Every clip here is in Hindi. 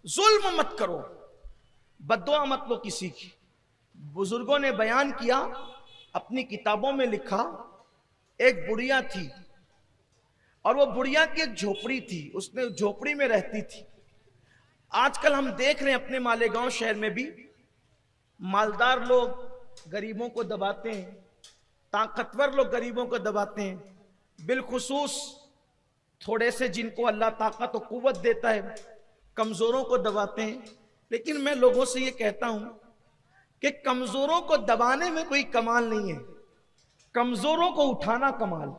जुल्म मत करो, बद्दुआ मत लो किसी की। बुजुर्गों ने बयान किया, अपनी किताबों में लिखा, एक बुढ़िया थी और वो बुढ़िया की एक झोपड़ी थी, उसने झोपड़ी में रहती थी। आजकल हम देख रहे हैं अपने मालेगांव शहर में भी मालदार लोग गरीबों को दबाते हैं, ताकतवर लोग गरीबों को दबाते हैं, बिलखुसूस थोड़े से जिनको अल्लाह ताकत और कुव्वत देता है कमजोरों को दबाते हैं। लेकिन मैं लोगों से ये कहता हूं कि कमजोरों को दबाने में कोई कमाल नहीं है, कमजोरों को उठाना कमाल।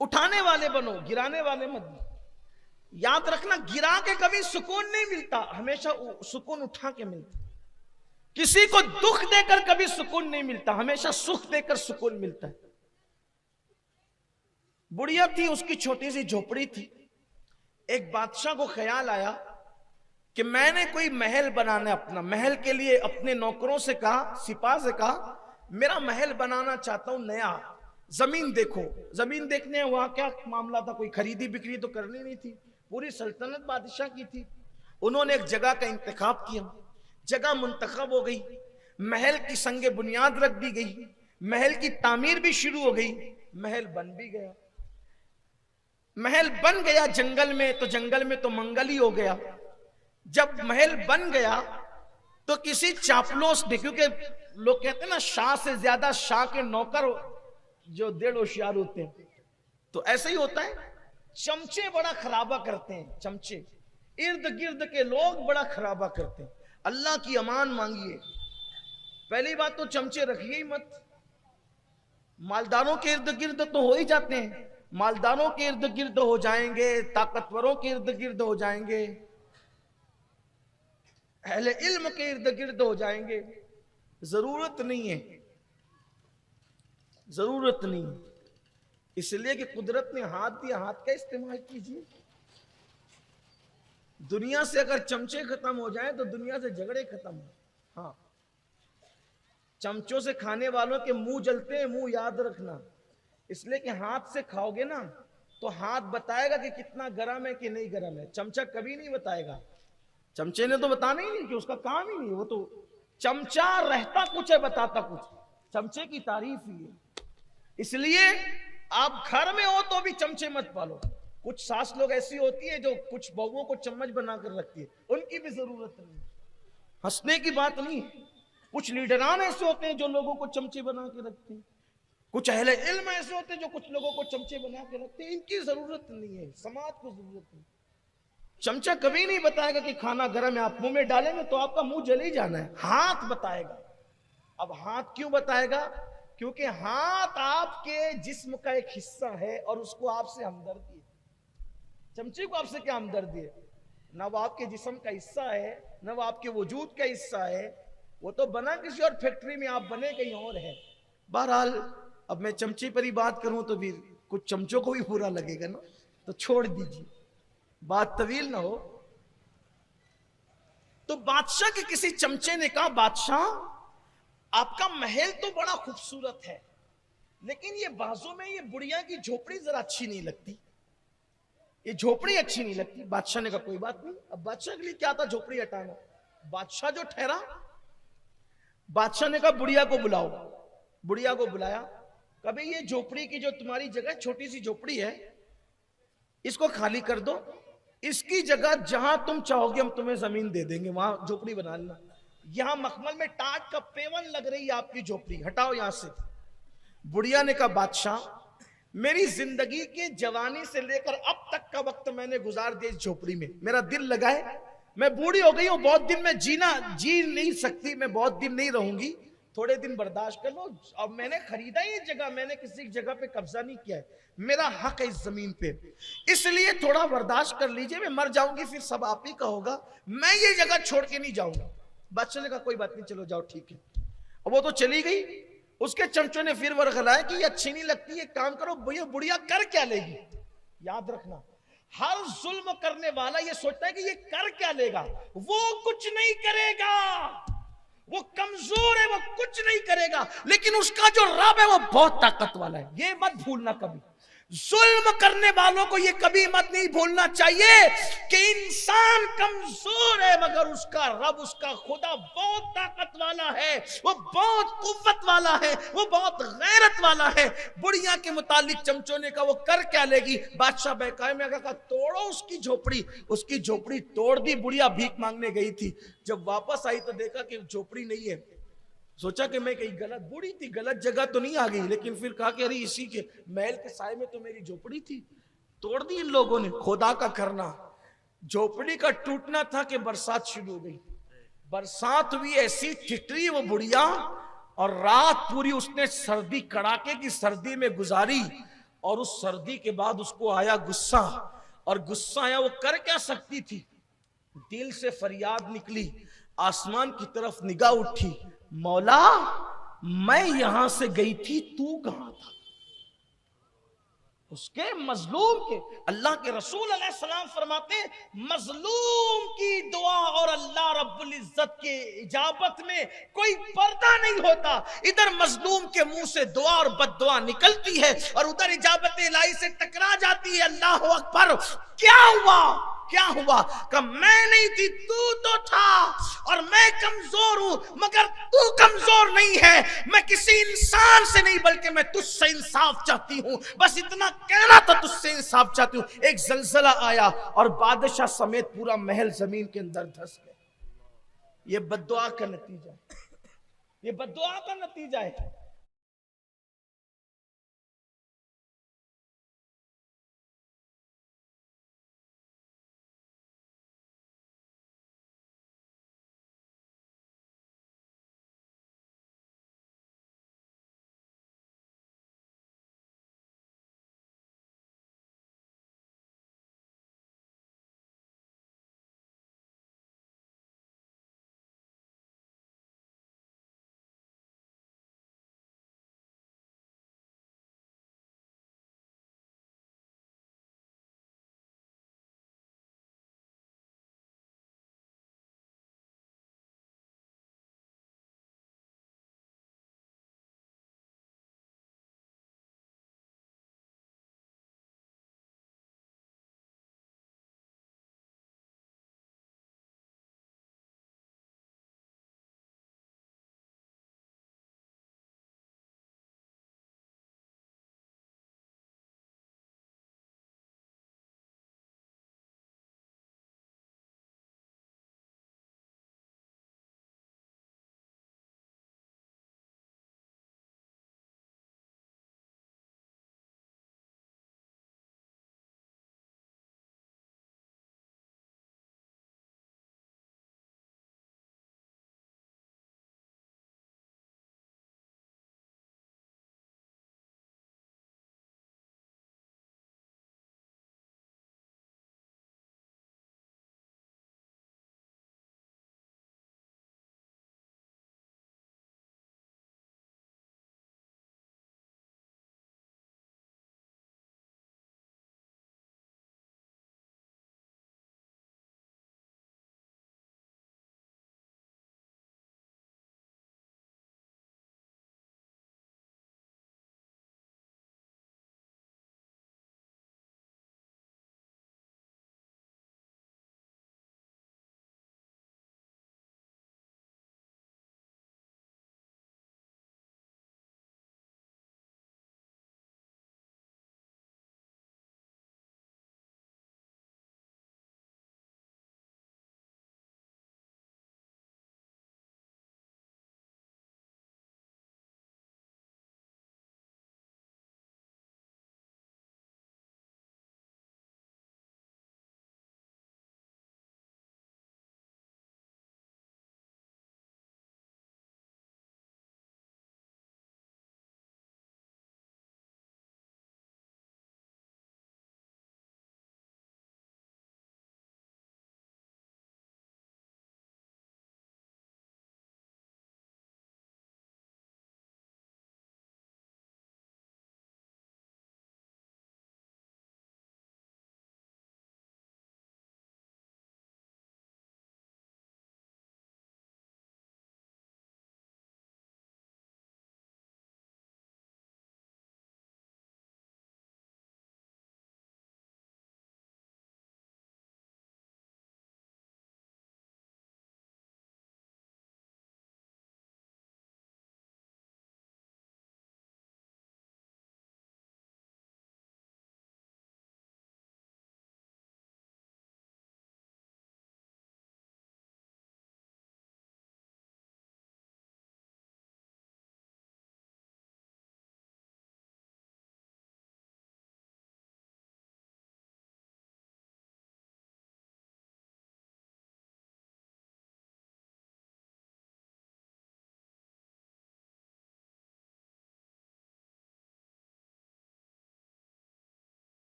उठाने वाले बनो, गिराने वाले मत बनो। याद रखना, गिरा के कभी सुकून नहीं मिलता, हमेशा सुकून उठा के मिलता। किसी को दुख देकर कभी सुकून नहीं मिलता, हमेशा सुख देकर सुकून मिलता है। बुढ़िया थी, उसकी छोटी सी झोपड़ी थी। एक बादशाह को ख्याल आया कि मैंने कोई महल बनाना है। अपना महल के लिए अपने नौकरों से कहा, सिपाह से कहा, मेरा महल बनाना चाहता हूं नया। जमीन देखो। जमीन देखने वहां क्या मामला था, कोई खरीदी बिक्री तो करनी नहीं थी, पूरी सल्तनत बादशाह की थी। उन्होंने एक जगह का इंतखाब किया, जगह मुंतखब हो गई, महल की संगे बुनियाद रख दी गई, महल की तामीर भी शुरू हो गई, महल बन भी गया। महल बन गया जंगल में, तो जंगल में तो मंगल ही हो गया। जब महल बन गया तो किसी चापलूस ने, क्योंकि लोग कहते हैं ना शाह से ज्यादा शाह के नौकर जो डेढ़ होशियार होते हैं, तो ऐसे ही होता है। चमचे बड़ा खराबा करते हैं, चमचे इर्द गिर्द के लोग बड़ा खराबा करते हैं। अल्लाह की अमान मांगिए। पहली बात तो चमचे रखिए ही मत। मालदारों के इर्द गिर्द तो हो ही जाते हैं, मालदारों के इर्द गिर्द हो जाएंगे, ताकतवरों के इर्द गिर्द हो जाएंगे, अहले इल्म के इर्द गिर्द हो जाएंगे। जरूरत नहीं है, जरूरत नहीं है। इसलिए कि कुदरत ने हाथ दिया, हाथ का इस्तेमाल कीजिए। दुनिया से अगर चमचे खत्म हो जाएं तो दुनिया से झगड़े खत्म हो। हाँ, चमचों से खाने वालों के मुंह जलते हैं, मुंह याद रखना। इसलिए कि हाथ से खाओगे ना तो हाथ बताएगा कि कितना गरम है कि नहीं गरम है, चमचा कभी नहीं बताएगा। चमचे ने तो बताना ही नहीं, कि उसका काम ही नहीं। वो तो चमचा रहता कुछ है, बताता कुछ। चमचे की तारीफ ही है। इसलिए आप घर में हो तो भी चमचे मत पालो। कुछ सास लोग ऐसी होती है जो कुछ बहुओं को चम्मच बनाकर रखती है, उनकी भी जरूरत नहीं, हंसने की बात नहीं। कुछ लीडरान ऐसे होते हैं जो लोगों को चमचे बना के रखते हैं, कुछ अहले इल्म ऐसे होते हैं जो कुछ लोगों को चमचे बना के रखते हैं। इनकी जरूरत नहीं है, समाज को जरूरत नहीं। चमचा कभी नहीं बताएगा कि खाना गर्म है, आप मुंह में डालेंगे तो आपका मुंह जल ही जाना है। हाथ बताएगा। अब हाथ क्यों बताएगा? क्योंकि हाथ आपके जिस्म का एक हिस्सा है और उसको आपसे हमदर्दी है। चमचे को आपसे क्या हमदर्दी है? ना वो आपके जिस्म का हिस्सा है, ना वो आपके वजूद का हिस्सा है। वो तो बना किसी और फैक्ट्री में, आप बने कहीं और है। बहरहाल अब मैं चमचे पर ही बात करूं तो भी कुछ चमचों को भी बुरा लगेगा ना, तो छोड़ दीजिए, बात तवील ना हो। तो बादशाह के किसी चमचे ने कहा, बादशाह आपका महल तो बड़ा खूबसूरत है, लेकिन ये बाजू में ये बुढ़िया की झोपड़ी जरा अच्छी नहीं लगती, ये झोपड़ी अच्छी नहीं लगती। बादशाह ने कहा कोई बात नहीं। अब बादशाह के लिए क्या था झोपड़ी हटाना। बादशाह जो ठहरा, बादशाह ने कहा बुढ़िया को बुलाओ। बुढ़िया को बुलाया। कभी ये झोपड़ी की जो तुम्हारी जगह छोटी सी झोपड़ी है, इसको खाली कर दो, इसकी जगह जहां तुम चाहोगे हम तुम्हें जमीन दे देंगे, वहां झोपड़ी बना लेना। यहां मखमल में टाट का पेवन लग रही है आपकी झोपड़ी, हटाओ यहां से। बुढ़िया ने कहा बादशाह मेरी जिंदगी के जवानी से लेकर अब तक का वक्त मैंने गुजार दिया इस झोपड़ी में, मेरा दिल लगा है, मैं बूढ़ी हो गई हूं, बहुत दिन में जी नहीं सकती, मैं बहुत दिन नहीं रहूंगी, थोड़े दिन बर्दाश्त कर लो। अब मैंने खरीदा ही जगह, मैंने किसी जगह पे कब्जा नहीं किया है, मेरा हक है इस जमीन पे, इसलिए थोड़ा बर्दाश्त कर लीजिए, मैं मर जाऊंगी फिर सब आप ही का होगा, मैं ये जगह छोड़ के नहीं जाऊंगा। बादशाह ने कहा कोई बात नहीं, चलो जाओ ठीक है। अब वो तो चली गई। उसके चमचों ने फिर वर्गलाया कि ये अच्छी नहीं लगती, ये काम करो, भैया बुढ़िया कर क्या लेगी। याद रखना, हर जुल्म करने वाला ये सोचता है कि ये कर क्या लेगा, वो कुछ नहीं करेगा, वो कमजोर है, वो कुछ नहीं करेगा, लेकिन उसका जो रब है वो बहुत ताकत वाला है, ये मत भूलना कभी। जुल्म करने वालों को ये कभी मत नहीं भूलना चाहिए कि इंसान कमजोर है, मगर उसका रब, उसका खुदा बहुत ताकत वाला है, वो बहुत कुव्वत वाला है, वो बहुत गैरत वाला है। बुढ़िया के मुतालिक चमचों ने कहा वो कर क्या लेगी? बादशाह बेकायम में कहा तोड़ो उसकी झोपड़ी। उसकी झोपड़ी तोड़ दी। बुढ़िया भीख मांगने गई थी, जब वापस आई तो देखा कि झोपड़ी नहीं है। सोचा कि मैं कहीं गलत, बूढ़ी थी, गलत जगह तो नहीं आ गई, लेकिन फिर कहा कि अरे इसी के महल के साए में तो मेरी झोपड़ी थी। तोड़ दी इन लोगों ने। खुदा का करना, झोपड़ी का टूटना था कि बरसात शुरू हो गई। बरसात हुई, ऐसी ठिठरी वो बुढ़िया, और रात पूरी उसने सर्दी, कड़ाके की सर्दी में गुजारी। और उस सर्दी के बाद उसको आया गुस्सा, और गुस्सा आया, वो कर क्या सकती थी? दिल से फरियाद निकली, आसमान की तरफ निगाह उठी, मौला मैं यहां से गई थी, तू कहां था? उसके मजलूम के, अल्लाह के रसूल अलैहिस्सलाम फरमाते हैं मजलूम की दुआ और अल्लाह रब्बुल इज्जत के इजाबत में कोई पर्दा नहीं होता। इधर मजलूम के मुंह से दुआ और बद्दुआ निकलती है और उधर इजाबत इलाही से टकरा जाती है। अल्लाह अकबर। क्या हुआ? क्या हुआ? कि मैं नहीं थी, तू तो था, और मैं कमजोर हूं, मगर तू कमजोर नहीं है। मैं किसी इंसान से नहीं, बल्कि मैं तुझसे इंसाफ चाहती हूं। बस इतना कहना था, तुझसे इंसाफ चाहती हूं। एक जलजला आया और बादशाह समेत पूरा महल जमीन के अंदर धंस गया। ये बद्दुआ का नतीजा, ये बद्दुआ का नतीजा है।